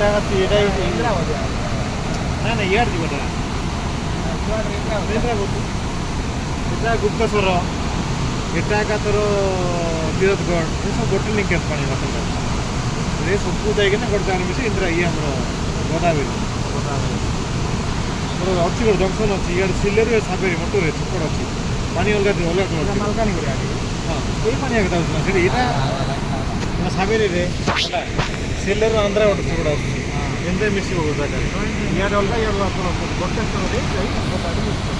ଏଇଟା ଇନ୍ଦ୍ରାବତୀ ନା ନା ଇଆଡ଼େ ଯିବ ଏଟା ଗୁପ୍ତେଶ୍ୱର ଏଟା ଏକା ତୋର ତିରଥଗଡ଼ ଏସବୁ ଗୋଟେ ଲିଙ୍କେଜ୍ ପାଣି ବାଟଟା ଏ ସବୁ ଯାଇକିନା ଗୋଟେ ଜାଗାରେ ମିଶି ଇନ୍ଦ୍ରା ଇଏ ଆମର ଗୋଦାବରୀ ତୋର ଅଛି ଗୋଟେ ଜଙ୍କସନ୍ ଅଛି ଇଆଡ଼େ ସିଲେରୁ ସାବେରୀ ମୋଟରେ ଛକଡ଼ ଅଛି ପାଣି ଅଲଗା ଅଲଗା କଲର୍ ମାଲକାନଗିରି ଆଡ଼େ ହଁ ଏଇ ପାଣି ଆଗ ଯାଉଛି ନା ସେଠି ଏଇଟା ସାବେରୀରେ ହେଲା ସିଲେରୁ ଆନ୍ଧ୍ରା ଗୋଟେ ଛକଡ଼ ଆସୁଛି ଏମିତି ମିଶିବ ଗୋଟେ ଜାଗାରେ ଇଆଡ଼େ ଅଲଗା ଇଆଡ଼େ ଆପଣ ଗୋଟେ ସ୍ଥାନରେ ଯାଇ ଗୋଦାବରୀ ମିଶିବ